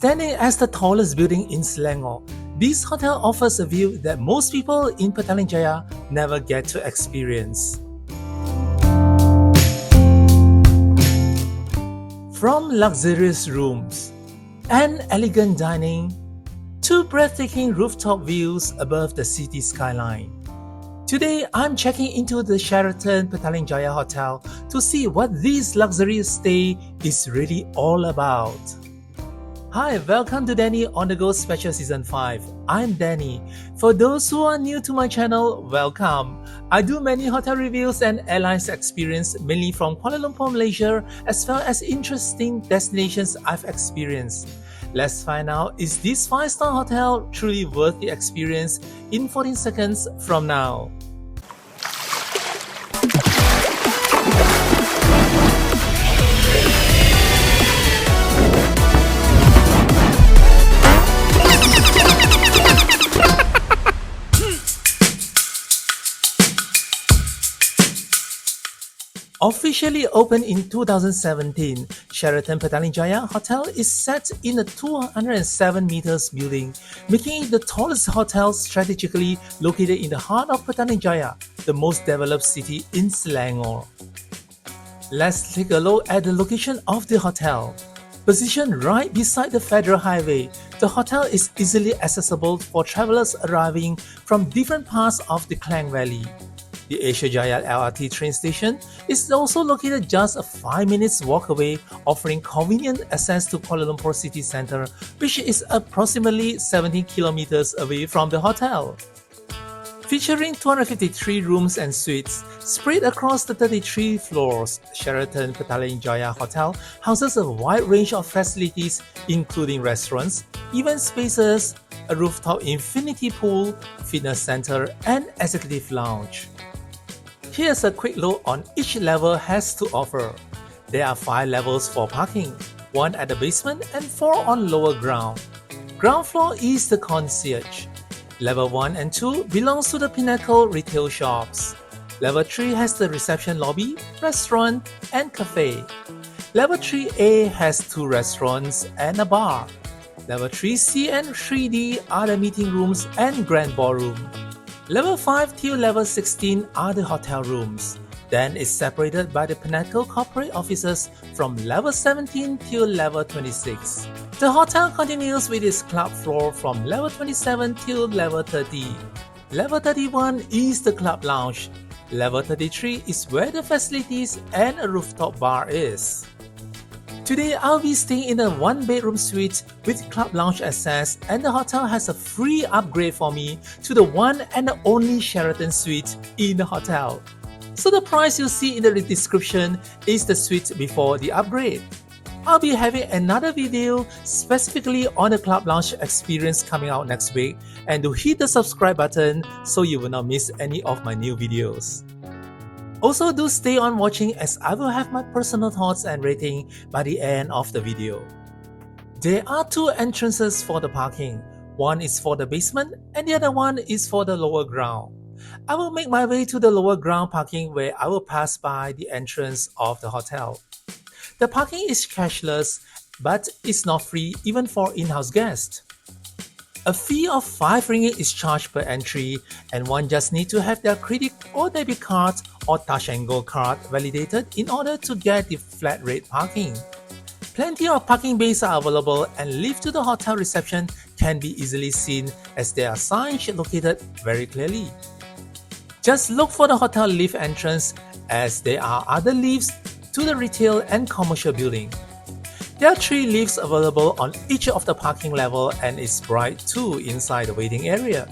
Standing as the tallest building in Selangor, this hotel offers a view that most people in Petaling Jaya never get to experience. From luxurious rooms and elegant dining to breathtaking rooftop views above the city skyline. Today, I'm checking into the Sheraton Petaling Jaya Hotel to see what this luxurious stay is really all about. Hi, welcome to Danny on the Go Special Season 5. I'm Danny. For those who are new to my channel, welcome. I do many hotel reviews and airlines experience mainly from Kuala Lumpur, Malaysia, as well as interesting destinations I've experienced. Let's find out, is this 5-star hotel truly worth the experience in 14 seconds from now. Officially opened in 2017, Sheraton Petaling Jaya Hotel is set in a 207 meters building, making it the tallest hotel strategically located in the heart of Petaling Jaya, the most developed city in Selangor. Let's take a look at the location of the hotel. Positioned right beside the Federal Highway, the hotel is easily accessible for travelers arriving from different parts of the Klang Valley. The Asia Jaya LRT train station is also located just a 5 minutes walk away, offering convenient access to Kuala Lumpur city centre, which is approximately 17 kilometers away from the hotel. Featuring 253 rooms and suites spread across the 33 floors, Sheraton Petaling Jaya Hotel houses a wide range of facilities including restaurants, event spaces, a rooftop infinity pool, fitness center, and executive lounge. Here's a quick look on each level has to offer. There are 5 levels for parking, 1 at the basement and 4 on lower ground. Ground floor is the concierge. Level 1 and 2 belongs to the Pinnacle retail shops. Level 3 has the reception lobby, restaurant, and cafe. Level 3A has 2 restaurants and a bar. Level 3C and 3D are the meeting rooms and grand ballroom. Level 5 till level 16 are the hotel rooms. Then it's separated by the Pinnacle corporate offices from level 17 till level 26. The hotel continues with its club floor from level 27 till level 30. Level 31 is the club lounge. Level 33 is where the facilities and a rooftop bar is. Today, I'll be staying in a 1-bedroom suite with club lounge access, and the hotel has a free upgrade for me to the one and only Sheraton Suite in the hotel. So the price you see in the description is the suite before the upgrade. I'll be having another video specifically on the club lounge experience coming out next week, and do hit the subscribe button so you will not miss any of my new videos. Also, do stay on watching as I will have my personal thoughts and rating by the end of the video. There are 2 entrances for the parking. One is for the basement and the other one is for the lower ground. I will make my way to the lower ground parking where I will pass by the entrance of the hotel. The parking is cashless, but it's not free even for in-house guests. A fee of 5 ringgit is charged per entry, and one just needs to have their credit or debit card or Touch and Go card validated in order to get the flat rate parking. Plenty of parking bays are available, and lift to the hotel reception can be easily seen as there are signs located very clearly. Just look for the hotel lift entrance, as there are other lifts to the retail and commercial building. There are 3 lifts available on each of the parking level, and it's bright 2 inside the waiting area.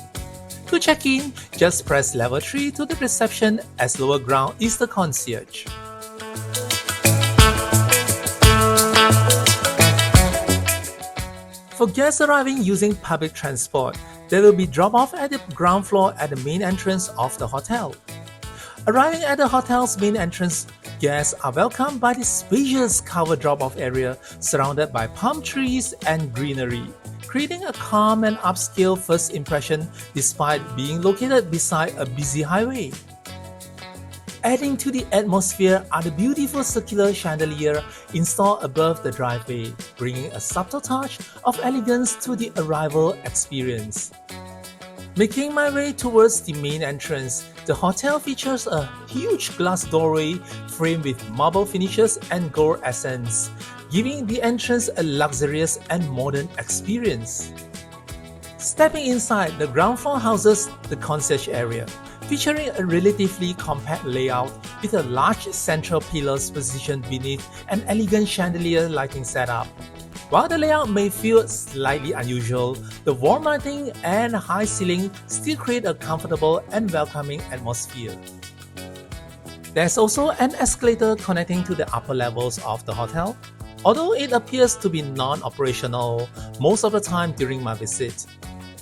To check in, just press level 3 to the reception, as lower ground is the concierge. For guests arriving using public transport, they will be dropped off at the ground floor at the main entrance of the hotel. Arriving at the hotel's main entrance, guests are welcomed by the spacious covered drop-off area surrounded by palm trees and greenery, creating a calm and upscale first impression despite being located beside a busy highway. Adding to the atmosphere are the beautiful circular chandelier installed above the driveway, bringing a subtle touch of elegance to the arrival experience. Making my way towards the main entrance, the hotel features a huge glass doorway framed with marble finishes and gold accents, giving the entrance a luxurious and modern experience. Stepping inside, the ground floor houses the concierge area, featuring a relatively compact layout with a large central pillars positioned beneath an elegant chandelier lighting setup. While the layout may feel slightly unusual, the warm lighting and high ceiling still create a comfortable and welcoming atmosphere. There's also an escalator connecting to the upper levels of the hotel, although it appears to be non-operational most of the time during my visit.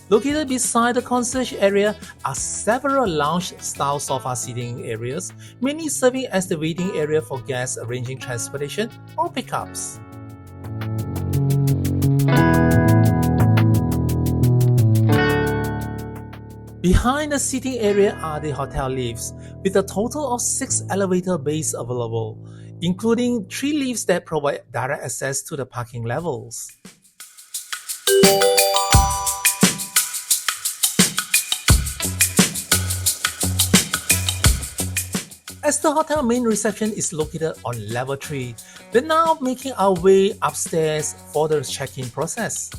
Located beside the concierge area are several lounge-style sofa seating areas, mainly serving as the waiting area for guests arranging transportation or pickups. Behind the seating area are the hotel lifts, with a total of 6 elevator bays available, including 3 lifts that provide direct access to the parking levels. As the hotel main reception is located on level 3, we're now making our way upstairs for the check-in process.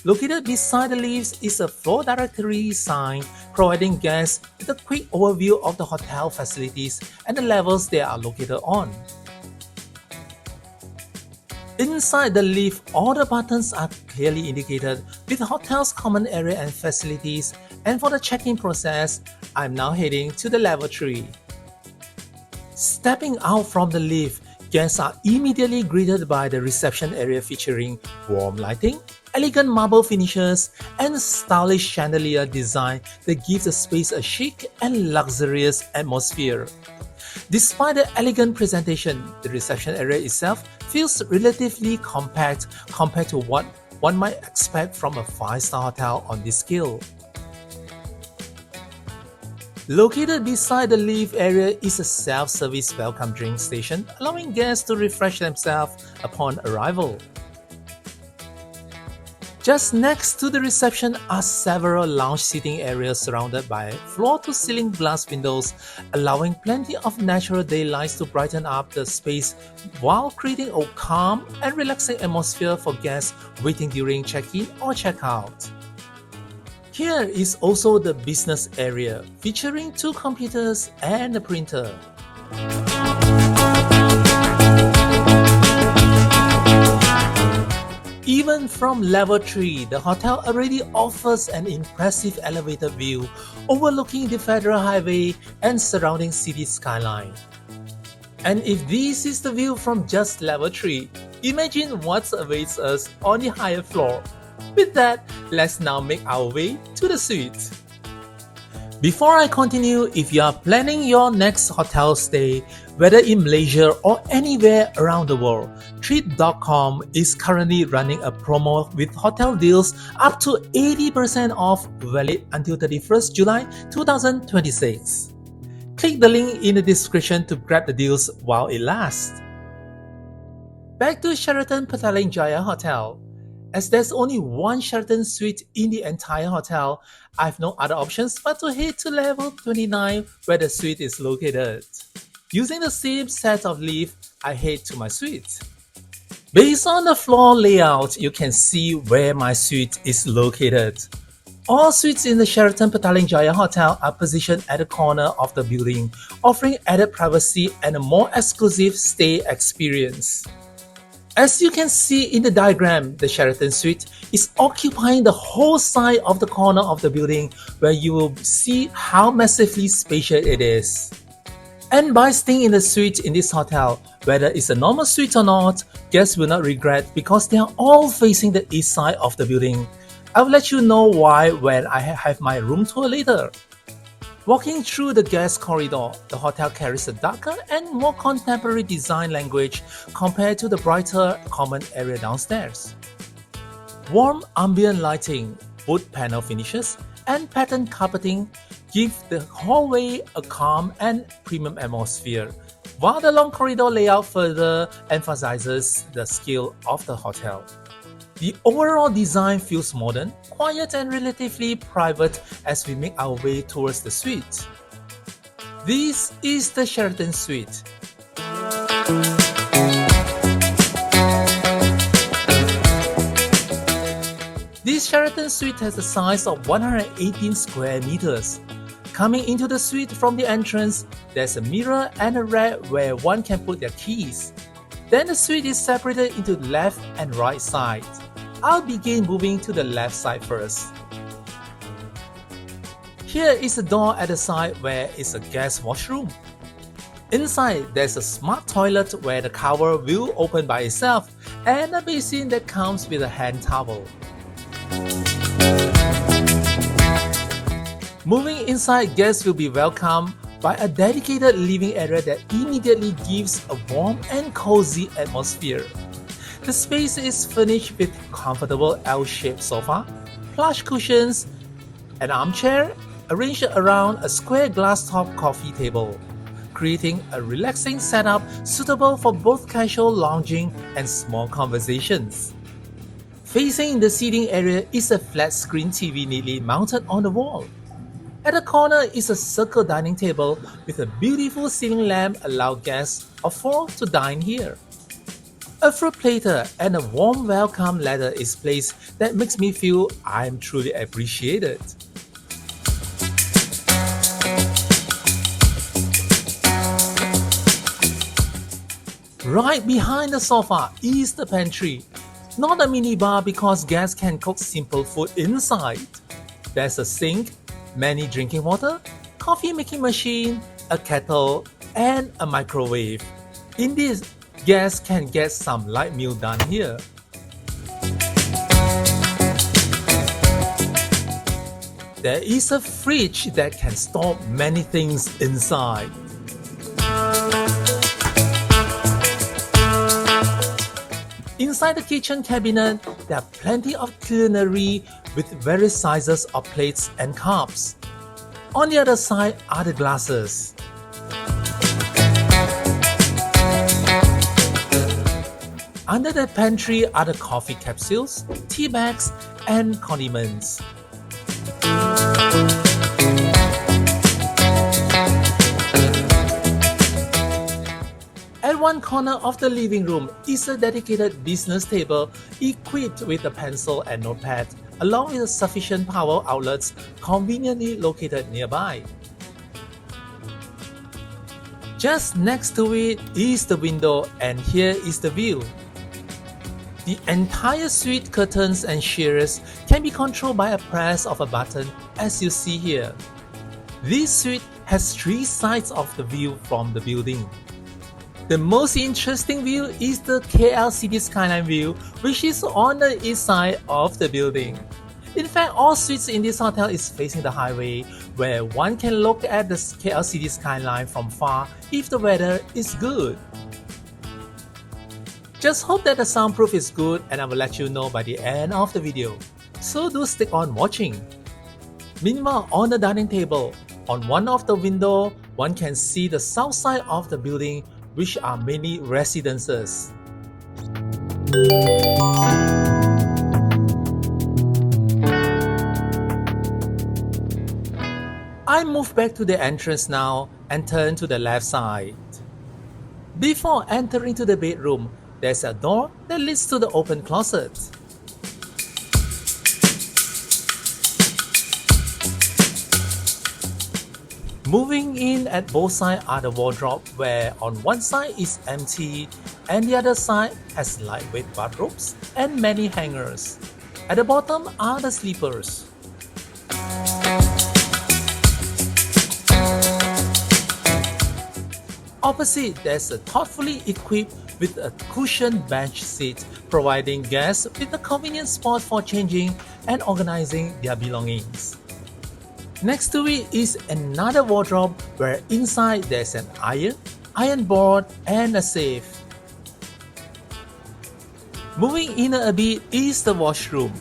Located beside the lifts is a floor directory sign providing guests with a quick overview of the hotel facilities and the levels they are located on. Inside the lift, all the buttons are clearly indicated with the hotel's common area and facilities, and for the check-in process, I'm now heading to the level 3. Stepping out from the lift, guests are immediately greeted by the reception area featuring warm lighting, elegant marble finishes, and stylish chandelier design that gives the space a chic and luxurious atmosphere. Despite the elegant presentation, the reception area itself feels relatively compact compared to what one might expect from a 5-star hotel on this scale. Located beside the lift area is a self-service welcome drink station, allowing guests to refresh themselves upon arrival. Just next to the reception are several lounge seating areas surrounded by floor-to-ceiling glass windows, allowing plenty of natural daylight to brighten up the space while creating a calm and relaxing atmosphere for guests waiting during check-in or check-out. Here is also the business area, featuring 2 computers and a printer. Even from level 3, the hotel already offers an impressive elevated view overlooking the Federal Highway and surrounding city skyline. And if this is the view from just level 3, imagine what awaits us on the higher floor. With that, let's now make our way to the suite. Before I continue, if you are planning your next hotel stay, whether in Malaysia or anywhere around the world, Trip.com is currently running a promo with hotel deals up to 80% off, valid until 31st July 2026. Click the link in the description to grab the deals while it lasts. Back to Sheraton Petaling Jaya Hotel. As there's only one Sheraton Suite in the entire hotel, I have no other options but to head to level 29 where the suite is located. Using the same set of lifts, I head to my suite. Based on the floor layout, you can see where my suite is located. All suites in the Sheraton Petaling Jaya Hotel are positioned at the corner of the building, offering added privacy and a more exclusive stay experience. As you can see in the diagram, the Sheraton Suite is occupying the whole side of the corner of the building, where you will see how massively spacious it is. And by staying in the suite in this hotel, whether it's a normal suite or not, guests will not regret because they are all facing the east side of the building. I will let you know why when I have my room tour later. Walking through the guest corridor, the hotel carries a darker and more contemporary design language compared to the brighter common area downstairs. Warm ambient lighting, wood panel finishes, and patterned carpeting give the hallway a calm and premium atmosphere, while the long corridor layout further emphasizes the scale of the hotel. The overall design feels modern, quiet and relatively private as we make our way towards the suite. This is the Sheraton Suite. This Sheraton Suite has a size of 118 square meters. Coming into the suite from the entrance, there's a mirror and a rack where one can put their keys. Then the suite is separated into the left and right sides. I'll begin moving to the left side first. Here is a door at the side where is a guest washroom. Inside, there's a smart toilet where the cover will open by itself and a basin that comes with a hand towel. Moving inside, guests will be welcomed by a dedicated living area that immediately gives a warm and cozy atmosphere. The space is furnished with comfortable L-shaped sofa, plush cushions, an armchair arranged around a square glass-top coffee table, creating a relaxing setup suitable for both casual lounging and small conversations. Facing the seating area is a flat-screen TV neatly mounted on the wall. At the corner is a circle dining table with a beautiful ceiling lamp allow guests of 4 to dine here. A fruit platter and a warm welcome letter is placed that makes me feel I'm truly appreciated. Right behind the sofa is the pantry. Not a minibar because guests can cook simple food inside. There's a sink, many drinking water, coffee making machine, a kettle, and a microwave. In this, guests can get some light meal done here. There is a fridge that can store many things inside. Inside the kitchen cabinet, there are plenty of culinary with various sizes of plates and cups. On the other side are the glasses. Under the pantry are the coffee capsules, tea bags, and condiments. At one corner of the living room is a dedicated business table equipped with a pencil and notepad, along with sufficient power outlets conveniently located nearby. Just next to it is the window, and here is the view. The entire suite curtains and shearers can be controlled by a press of a button, as you see here. This suite has 3 sides of the view from the building. The most interesting view is the KL City skyline view, which is on the east side of the building. In fact, all suites in this hotel is facing the highway, where one can look at the KL City skyline from far if the weather is good. Just hope that the soundproof is good, and I will let you know by the end of the video. So do stick on watching. Meanwhile, on the dining table, on one of the windows, one can see the south side of the building, which are many residences. I move back to the entrance now and turn to the left side. Before entering to the bedroom, there's a door that leads to the open closet. Moving in at both sides are the wardrobe, where on one side is empty and the other side has lightweight bathrobes and many hangers. At the bottom are the sleepers. Opposite, there's a thoughtfully equipped with a cushioned bench seat, providing guests with a convenient spot for changing and organizing their belongings. Next to it is another wardrobe where inside there's an iron board, and a safe. Moving in a bit is the washroom.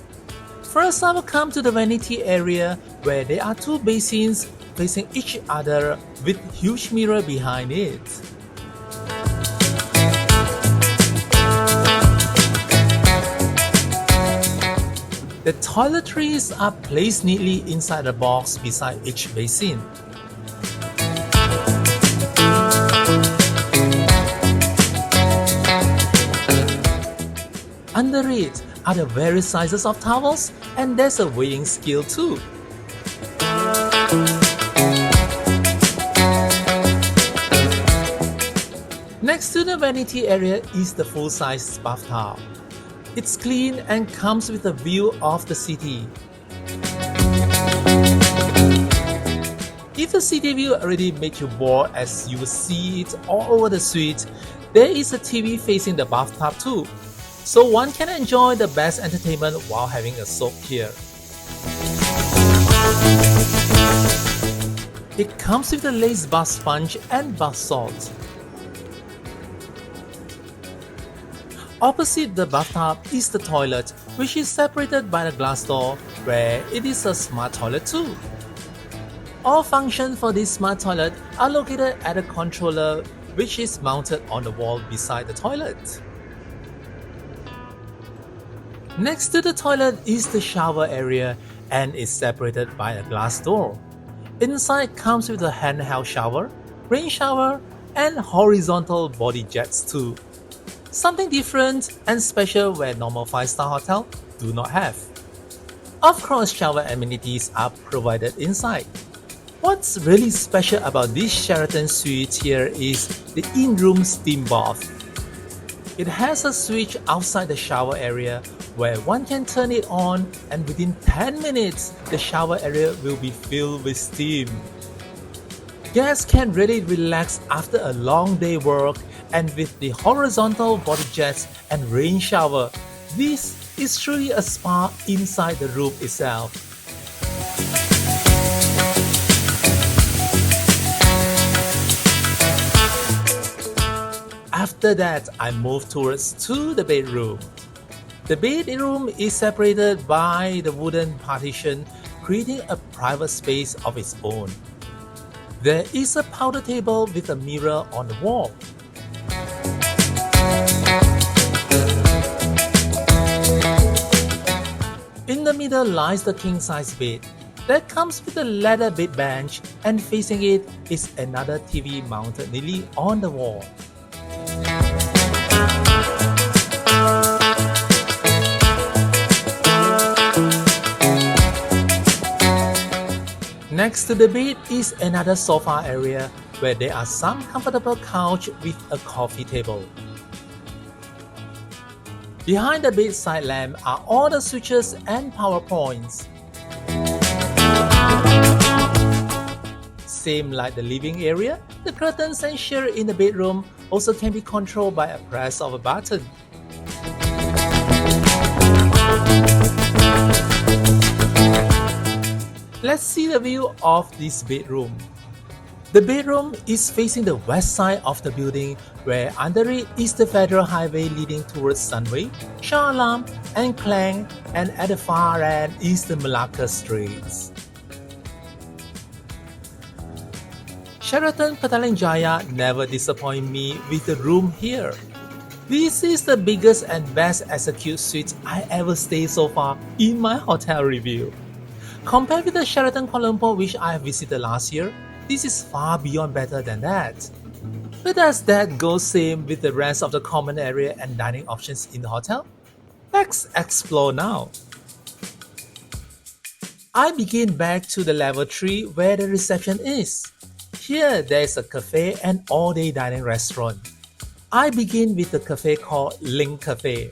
First, I will come to the vanity area where there are 2 basins facing each other with huge mirror behind it. The toiletries are placed neatly inside a box beside each basin. Under it are the various sizes of towels, and there's a weighing scale too. Next to the vanity area is the full-size bathtub. It's clean and comes with a view of the city. If the city view already made you bored as you will see it all over the suite, there is a TV facing the bathtub too, so one can enjoy the best entertainment while having a soak here. It comes with a lace bath sponge and bath salt. Opposite the bathtub is the toilet, which is separated by the glass door, where it is a smart toilet too. All functions for this smart toilet are located at a controller, which is mounted on the wall beside the toilet. Next to the toilet is the shower area and is separated by a glass door. Inside comes with a handheld shower, rain shower, and horizontal body jets too. Something different and special where normal 5-star hotel do not have. Of course, shower amenities are provided inside. What's really special about this Sheraton Suite here is the in-room steam bath. It has a switch outside the shower area where one can turn it on, and within 10 minutes, the shower area will be filled with steam. Guests can really relax after a long day work, and with the horizontal body jets and rain shower, this is truly a spa inside the room itself. After that, I move towards to the bedroom. The bedroom is separated by the wooden partition, creating a private space of its own. There is a powder table with a mirror on the wall. In the middle lies the king-size bed. That comes with a leather bed bench, and facing it is another TV mounted neatly on the wall. Next to the bed is another sofa area where there are some comfortable couch with a coffee table. Behind the bedside lamp are all the switches and power points. Same like the living area, the curtains and shade in the bedroom also can be controlled by a press of a button. Let's see the view of this bedroom. The bedroom is facing the west side of the building, where under it is the Federal Highway leading towards Sunway, Shah Alam, and Klang, and at the far end is the Malacca Straits. Sheraton Petaling Jaya never disappointed me with the room here. This is the biggest and best executed suite I ever stayed so far in my hotel review. Compared with the Sheraton Kuala Lumpur, which I visited last year, this is far beyond better than that. But does that go same with the rest of the common area and dining options in the hotel? Let's explore now. I begin back to the level 3 where the reception is. Here there is a cafe and all-day dining restaurant. I begin with the cafe called Link Cafe.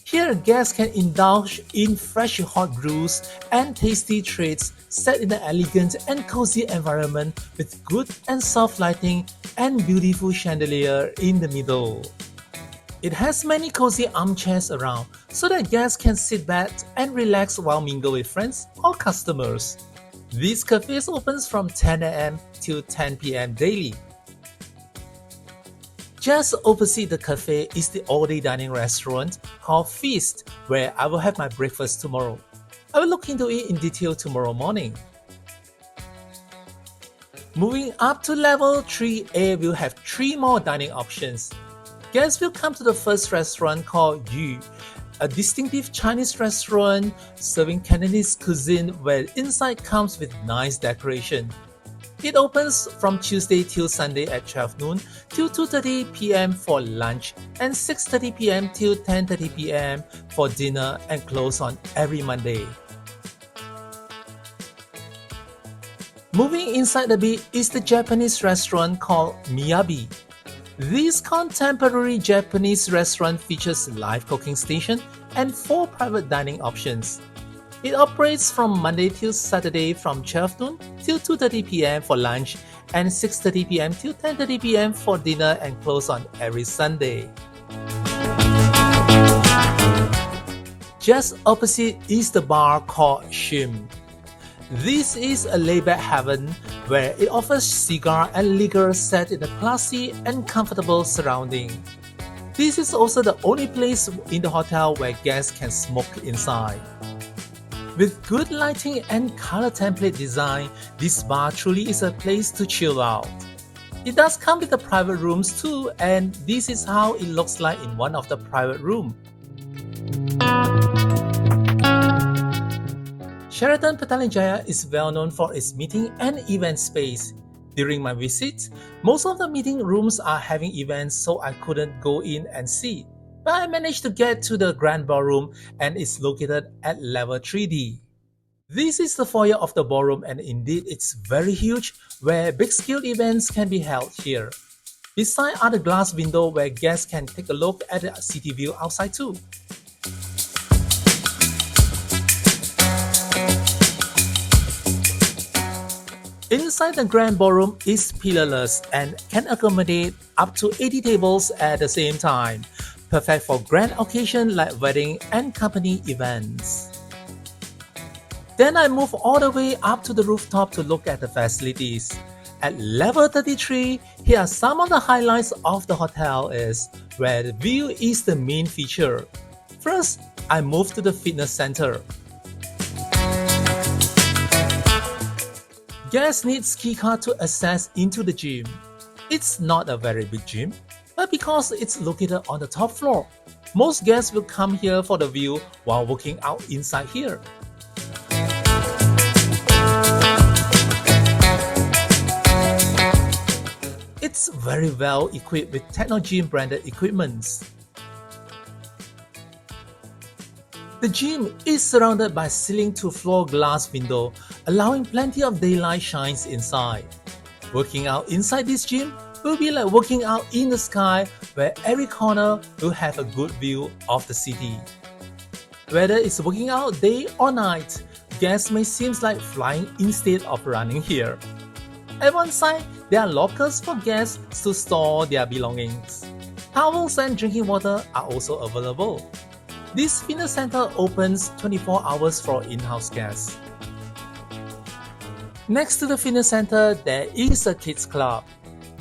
Here guests can indulge in fresh hot brews and tasty treats set in an elegant and cozy environment with good and soft lighting and beautiful chandelier in the middle. It has many cozy armchairs around so that guests can sit back and relax while mingle with friends or customers. This cafe opens from 10 a.m. till 10 p.m. daily. Just opposite the cafe is the all-day dining restaurant called Feast, where I will have my breakfast tomorrow. I will look into it in detail tomorrow morning. Moving up to level 3A, we'll have 3 more dining options. Guests will come to the first restaurant called Yu, a distinctive Chinese restaurant serving Cantonese cuisine where inside comes with nice decoration. It opens from Tuesday till Sunday at 12 noon till 2:30 p.m. for lunch and 6:30 p.m. till 10:30 p.m. for dinner and close on every Monday. Moving inside the bit is the Japanese restaurant called Miyabi. This contemporary Japanese restaurant features live cooking station and 4 private dining options. It operates from Monday till Saturday from 12 noon till 2:30 p.m. for lunch and 6:30 p.m. till 10:30 p.m. for dinner and close on every Sunday. Just opposite is the bar called Chime. This is a laid-back haven where it offers cigar and liquor set in a classy and comfortable surrounding. This is also the only place in the hotel where guests can smoke inside. With good lighting and color template design, this bar truly is a place to chill out. It does come with the private rooms too, and this is how it looks like in one of the private rooms. Sheraton Petaling Jaya is well known for its meeting and event space. During my visit, most of the meeting rooms are having events, so I couldn't go in and see. But I managed to get to the Grand Ballroom and it's located at level 3D. This is the foyer of the ballroom and indeed it's very huge where big-scale events can be held here. Beside are the glass windows where guests can take a look at the city view outside too. Inside the Grand Ballroom is pillarless and can accommodate up to 80 tables at the same time, perfect for grand occasions like wedding and company events. Then I move all the way up to the rooftop to look at the facilities. At level 33, here are some of the highlights of the hotel where the view is the main feature. First, I move to the fitness center. Guests need keycard to access into the gym. It's not a very big gym, but because it's located on the top floor, most guests will come here for the view while working out inside here. It's very well equipped with Technogym branded equipments. The gym is surrounded by ceiling-to-floor glass window, allowing plenty of daylight shines inside. Working out inside this gym will be like working out in the sky where every corner will have a good view of the city. Whether it's working out day or night, guests may seem like flying instead of running here. At one side, there are lockers for guests to store their belongings. Towels and drinking water are also available. This fitness center opens 24 hours for in-house guests. Next to the fitness center, there is a kids club.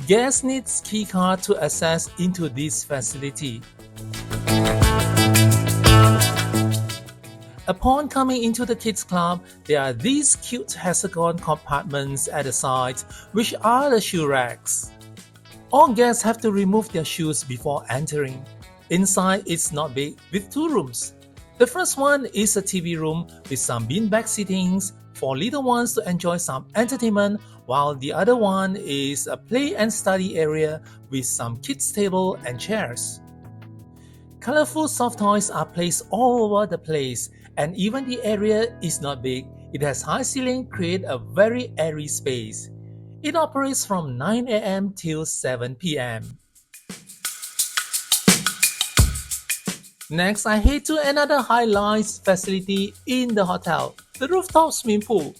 Guests need keycard to access into this facility. Upon coming into the kids club, there are these cute hexagon compartments at the side, which are the shoe racks. All guests have to remove their shoes before entering. Inside, it's not big, with 2 rooms. The first one is a TV room with some beanbag sittings for little ones to enjoy some entertainment, while the other one is a play and study area with some kids' table and chairs. Colorful soft toys are placed all over the place, and even the area is not big. It has high ceiling, create a very airy space. It operates from 9 a.m. till 7 p.m. Next, I head to another highlights facility in the hotel, the rooftop swimming pool.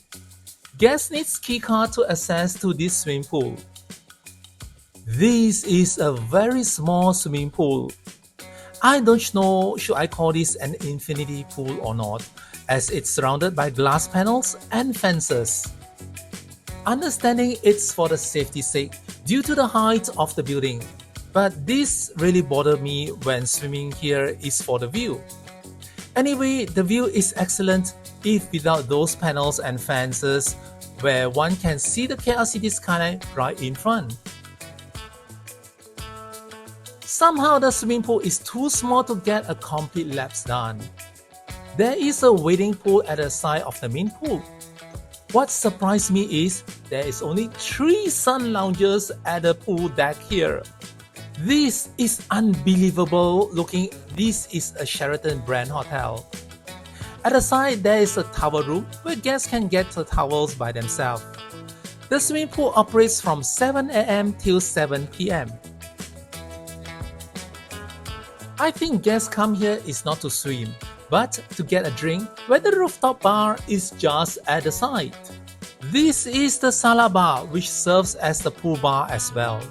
Guests need keycard to access to this swimming pool. This is a very small swimming pool. I don't know should I call this an infinity pool or not, as it's surrounded by glass panels and fences. Understanding it's for the safety sake due to the height of the building. But this really bothered me when swimming here is for the view. Anyway, the view is excellent if without those panels and fences, where one can see the KL city skyline right in front. Somehow the swimming pool is too small to get a complete laps done. There is a wading pool at the side of the main pool. What surprised me is there is only 3 sun lounges at the pool deck here. This is unbelievable looking. This is a Sheraton brand hotel. At the side there is a towel room where guests can get the towels by themselves. The swimming pool operates from 7 am till 7 pm. I think guests come here is not to swim, but to get a drink where the rooftop bar is just at the side. This is the Sala bar, which serves as the pool bar as well.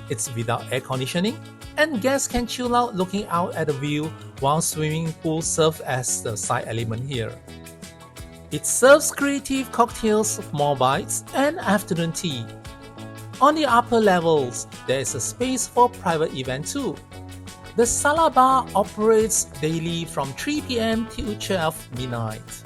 It's without air conditioning and guests can chill out looking out at the view while swimming pool serves as the side element here. It serves creative cocktails, small bites and afternoon tea. On the upper levels, there is a space for private event too. The Sala bar operates daily from 3 pm till 12 midnight.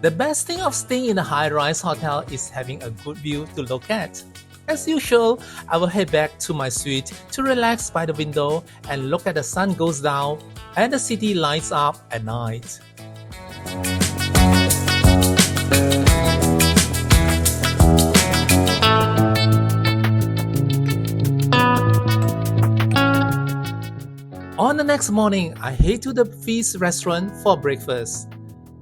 The best thing of staying in a high-rise hotel is having a good view to look at. As usual, I will head back to my suite to relax by the window and look at the sun goes down and the city lights up at night. On the next morning, I head to the Feast restaurant for breakfast.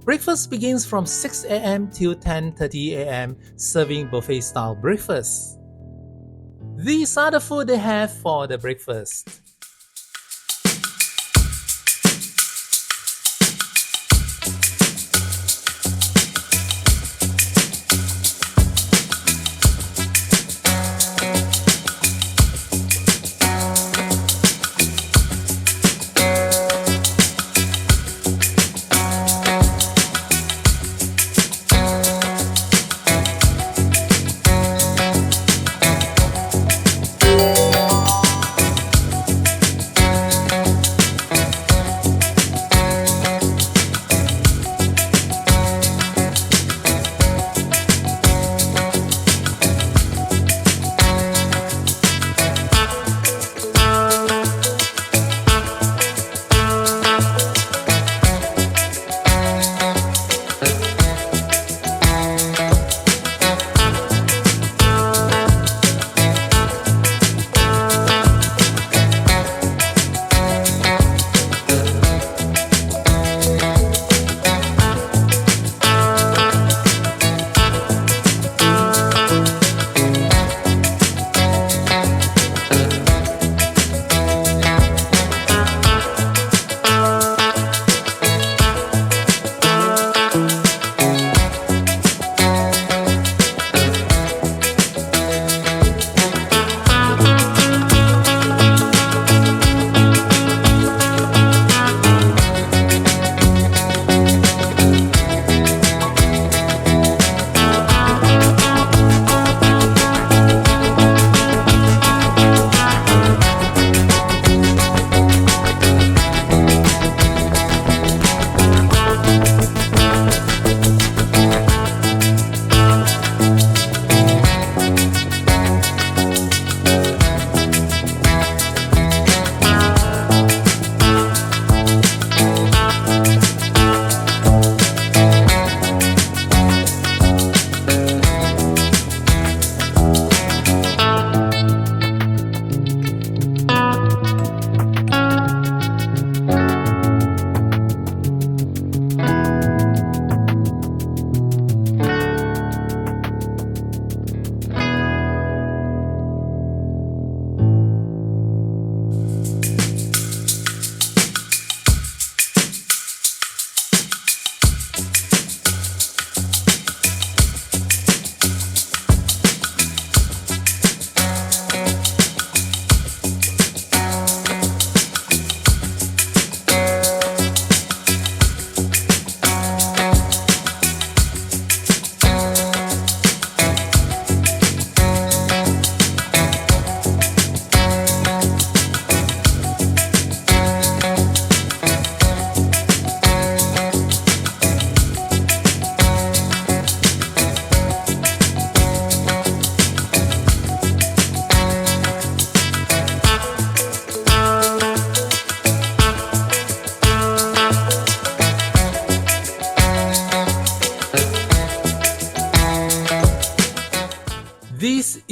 Breakfast begins from 6 am till 10:30 am, serving buffet-style breakfast. These are the food they have for the breakfast.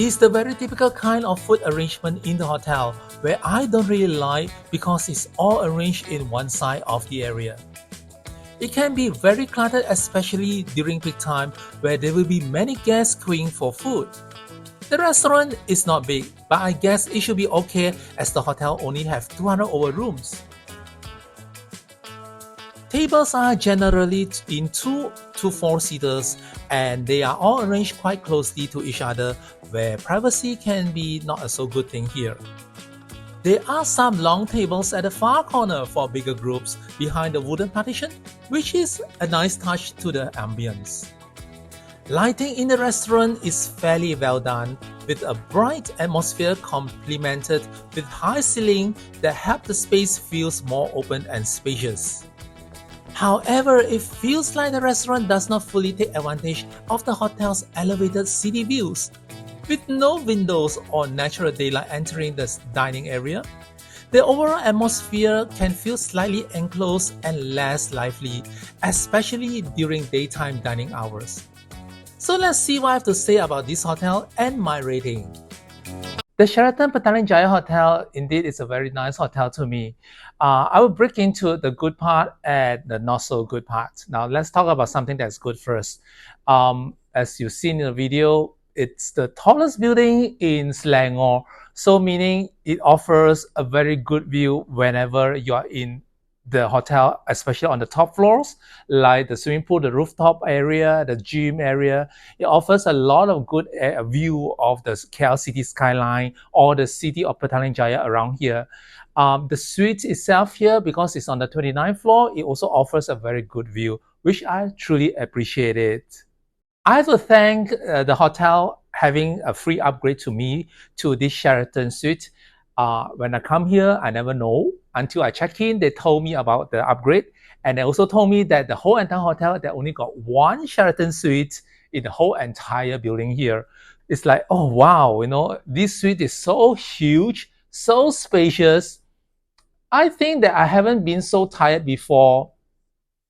is the very typical kind of food arrangement in the hotel where I don't really like because it's all arranged in one side of the area. It can be very cluttered, especially during peak time where there will be many guests queuing for food. The restaurant is not big, but I guess it should be okay as the hotel only have 200 over rooms. Tables are generally in 2 to 4 seaters and they are all arranged quite closely to each other where privacy can be not a so good thing here. There are some long tables at the far corner for bigger groups behind the wooden partition, which is a nice touch to the ambience. Lighting in the restaurant is fairly well done, with a bright atmosphere complemented with high ceiling that help the space feels more open and spacious. However, it feels like the restaurant does not fully take advantage of the hotel's elevated city views. With no windows or natural daylight entering the dining area, the overall atmosphere can feel slightly enclosed and less lively, especially during daytime dining hours. So let's see what I have to say about this hotel and my rating. The Sheraton Petaling Jaya Hotel indeed is a very nice hotel to me. I will break into the good part and the not so good part. Now let's talk about something that's good first. As you've seen in the video, it's the tallest building in Selangor. So meaning it offers a very good view whenever you are in the hotel, especially on the top floors, like the swimming pool, the rooftop area, the gym area. It offers a lot of good view of the KL city skyline or the city of Petaling Jaya around here. The suite itself here, because it's on the 29th floor, it also offers a very good view, which I truly appreciate it. I have to thank the hotel having a free upgrade to me to this Sheraton Suite. When I come here, I never know. Until I check in, they told me about the upgrade. And they also told me that the whole entire hotel, they only got one Sheraton Suite in the whole entire building here. It's like, oh wow, this suite is so huge, so spacious. I think that I haven't been so tired before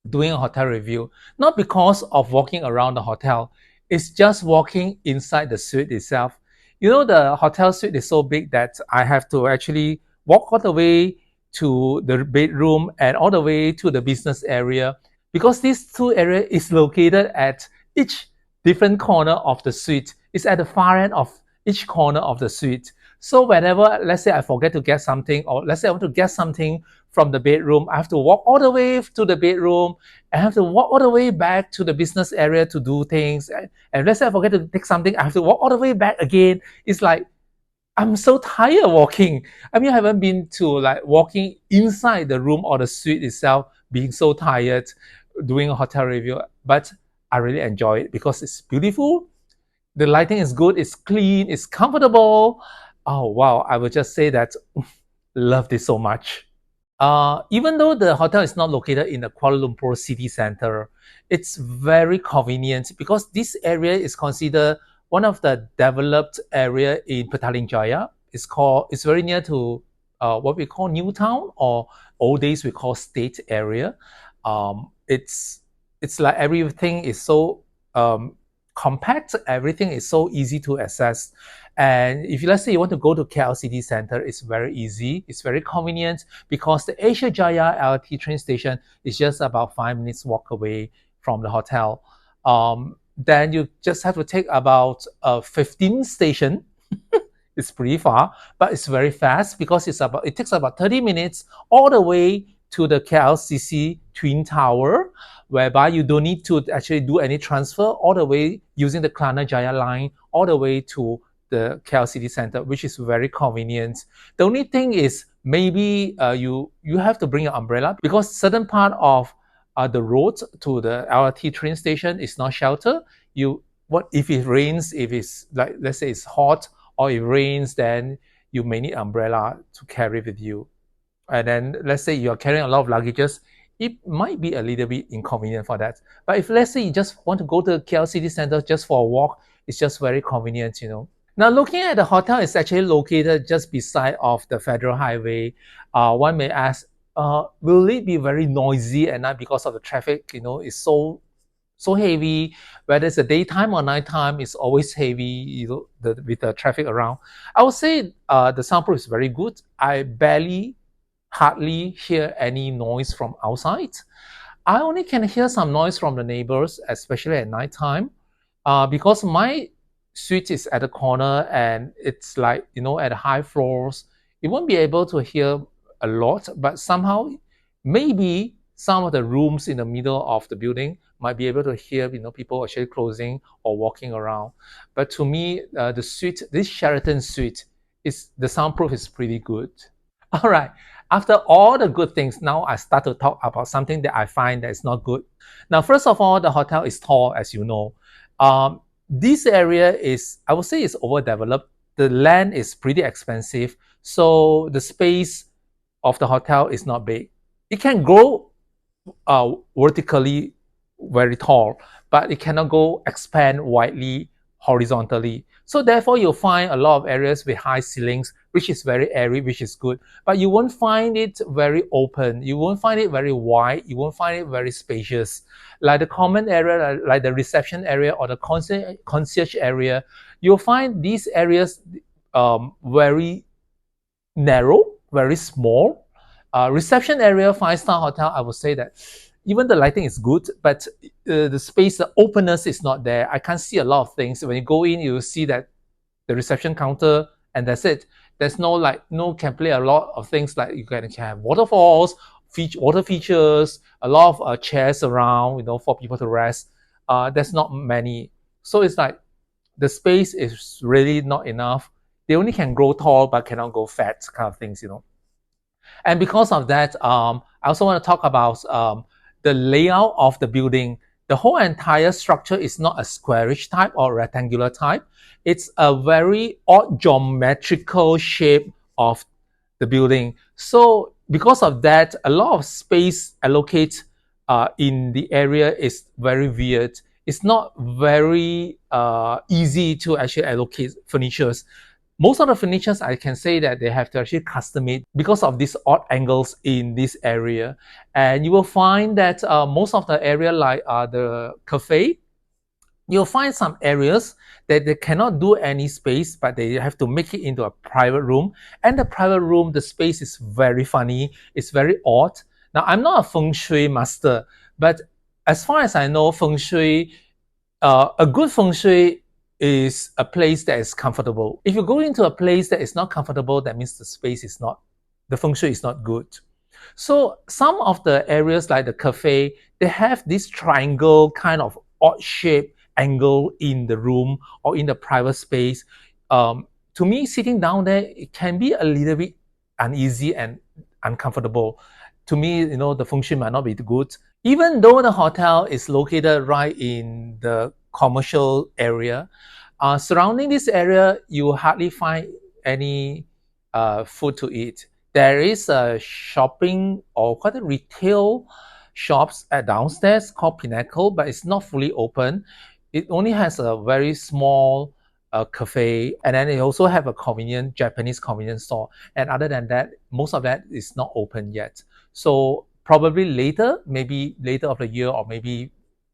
doing a hotel review, not because of walking around the hotel. It's just walking inside the suite itself. The hotel suite is so big that I have to actually walk all the way to the bedroom and all the way to the business area, because these two areas is located at each different corner of the suite. It's at the far end of each corner of the suite. So whenever, let's say I forget to get something, or let's say I want to get something from the bedroom, I have to walk all the way to the bedroom. I have to walk all the way back to the business area to do things. And let's say I forget to take something, I have to walk all the way back again. It's like, I'm so tired walking. I mean, I haven't been to like walking inside the room or the suite itself, being so tired doing a hotel review. But I really enjoy it because it's beautiful. The lighting is good, it's clean, it's comfortable. Oh wow, I would just say that love this so much. Even though the hotel is not located in the Kuala Lumpur city center, it's very convenient because this area is considered one of the developed area in Petaling Jaya. It's very near to what we call New Town, or old days we call State area. It's like everything is so compact, everything is so easy to access. And if let's say you want to go to KL City Center, it's very easy, it's very convenient because the Asia Jaya LRT train station is just about 5 minutes walk away from the hotel. Then you just have to take about 15 station. It's pretty far, but it's very fast because it takes about 30 minutes all the way to the KLCC Twin Tower, whereby you don't need to actually do any transfer all the way using the Kelana Jaya line all the way to the KL City Center, which is very convenient. The only thing is maybe you have to bring your umbrella because certain part of the road to the LRT train station is not sheltered. What if it rains? If it's like, let's say it's hot or it rains, then you may need umbrella to carry with you. And then let's say you're carrying a lot of luggages, it might be a little bit inconvenient for that. But if let's say you just want to go to the KL City Center just for a walk, it's just very convenient, Now looking at the hotel, is actually located just beside of the Federal Highway. One may ask, will it be very noisy at night because of the traffic? It's so so heavy. Whether it's a daytime or nighttime, it's always heavy, with the traffic around. I would say the soundproof is very good. I hardly hear any noise from outside. I only can hear some noise from the neighbors, especially at nighttime, because my suite is at the corner and it's like, at high floors. You won't be able to hear a lot, but somehow maybe some of the rooms in the middle of the building might be able to hear, people actually closing or walking around. But to me, this Sheraton suite, is the soundproof is pretty good. All right. After all the good things, now I start to talk about something that I find that is not good. Now, first of all, the hotel is tall, as you know. This area is, I would say, is overdeveloped. The land is pretty expensive, so the space of the hotel is not big. It can grow vertically very tall, but it cannot go expand widely horizontally. So therefore, you'll find a lot of areas with high ceilings, which is very airy, which is good. But you won't find it very open. You won't find it very wide. You won't find it very spacious. Like the common area, like the reception area or the concierge area, you'll find these areas very narrow, very small. Reception area, five-star hotel, I would say that even the lighting is good, but the space, the openness is not there. I can't see a lot of things. When you go in, you see that the reception counter, and that's it. There's can play a lot of things like you can have waterfalls, water features, a lot of chairs around, for people to rest. There's not many. So it's like the space is really not enough. They only can grow tall, but cannot go fat kind of things. And because of that, I also want to talk about the layout of the building. The whole entire structure is not a squarish type or rectangular type. It's a very odd geometrical shape of the building. So because of that, a lot of space allocated in the area is very weird. It's not very easy to actually allocate furnitures. Most of the furnitures, I can say that they have to actually custom made because of these odd angles in this area. And you will find that most of the area, like the cafe, you'll find some areas that they cannot do any space, but they have to make it into a private room. And the private room, the space is very funny. It's very odd. Now, I'm not a feng shui master, but as far as I know, feng shui, a good feng shui is a place that is comfortable. If you go into a place that is not comfortable, that means the feng shui is not good. So some of the areas like the cafe, they have this triangle kind of odd shape angle in the room or in the private space. To me, sitting down there, it can be a little bit uneasy and uncomfortable. To me, the feng shui might not be good. Even though the hotel is located right in the commercial area, surrounding this area, you hardly find any food to eat. There is a shopping or quite a retail shops at downstairs called Pinnacle, but it's not fully open. It only has a very small cafe, and then they also have a Japanese convenience store. And other than that, most of that is not open yet. So probably later, maybe later of the year or maybe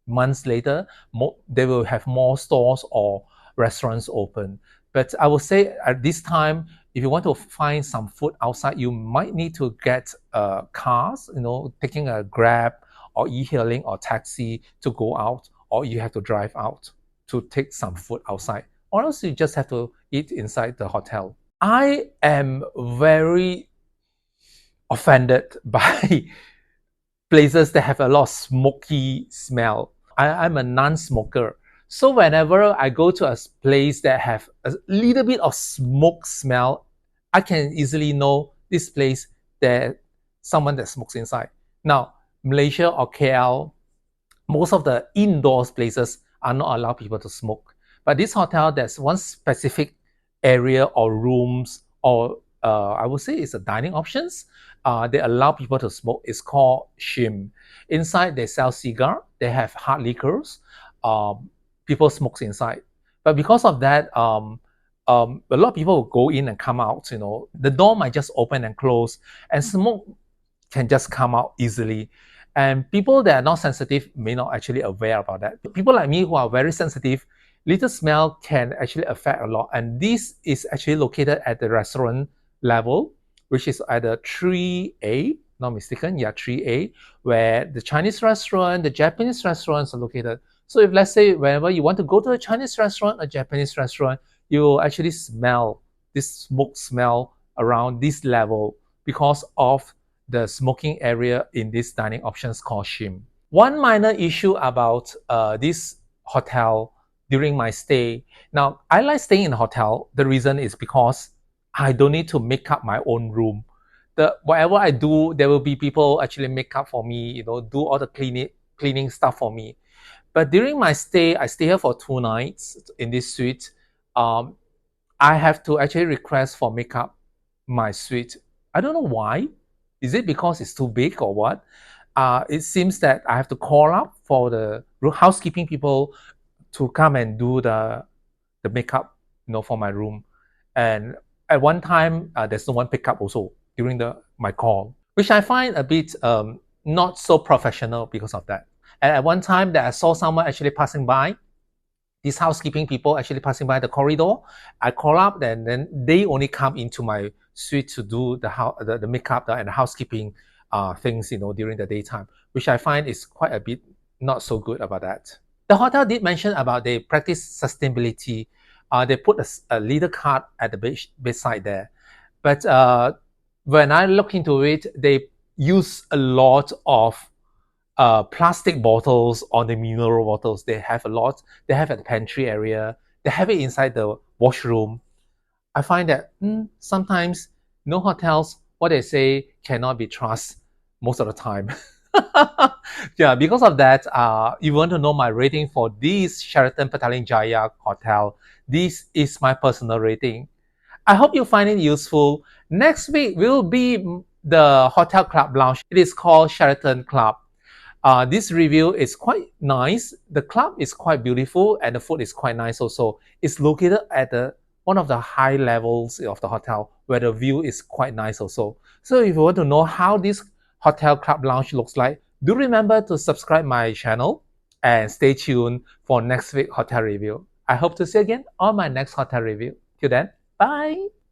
months later, they will have more stores or restaurants open. But I would say at this time, if you want to find some food outside, you might need to get cars, taking a Grab or e-hailing or taxi to go out, or you have to drive out to take some food outside, or else you just have to eat inside the hotel. I am very offended by places that have a lot of smoky smell. I'm a non-smoker. So whenever I go to a place that have a little bit of smoke smell, I can easily know this place that someone that smokes inside. Now, Malaysia or KL, most of the indoors places are not allowed people to smoke. But this hotel, there's one specific area or rooms, or I would say it's a dining options. They allow people to smoke. It's called Chime. Inside, they sell cigar. They have hard liquors. People smoke inside. But because of that, a lot of people will go in and come out. The door might just open and close, and smoke can just come out easily. And people that are not sensitive may not actually aware about that. People like me who are very sensitive, little smell can actually affect a lot. And this is actually located at the restaurant level, which is at the 3A, not mistaken, yeah, 3A, where the Chinese restaurant, the Japanese restaurants are located. So if let's say whenever you want to go to a Chinese restaurant, a Japanese restaurant, you will actually smell this smoke smell around this level because of the smoking area in this dining options called Chime. One minor issue about this hotel during my stay. Now, I like staying in a hotel. The reason is because I don't need to make up my own room. Whatever I do, there will be people actually make up for me, do all the cleaning stuff for me. But during my stay, I stay here for 2 nights in this suite. Um, I have to actually request for makeup my suite. I don't know why. Is it because it's too big or what? It seems that I have to call up for the housekeeping people to come and do the makeup, for my room. And at one time, there's no one pick up also during my call, which I find a bit not so professional because of that. And at one time, that I saw someone actually passing by, these housekeeping people actually passing by the corridor. I call up, and then they only come into my suite to do the makeup and the housekeeping things, during the daytime, which I find is quite a bit not so good about that. The hotel did mention about they practice sustainability. They put a little card at the bedside there, but when I look into it, they use a lot of plastic bottles or the mineral bottles. They have a lot. They have at the pantry area. They have it inside the washroom. I find that sometimes no hotels, what they say cannot be trusted most of the time. Yeah, because of that, you want to know my rating for this Sheraton Petaling Jaya Hotel. This is my personal rating. I hope you find it useful. Next week will be the Hotel Club Lounge. It is called Sheraton Club. This review is quite nice. The club is quite beautiful and the food is quite nice also. It's located at one of the high levels of the hotel where the view is quite nice also. So if you want to know how this Hotel Club Lounge looks like, do remember to subscribe my channel and stay tuned for next week hotel review. I hope to see you again on my next hotel review. Till then, bye!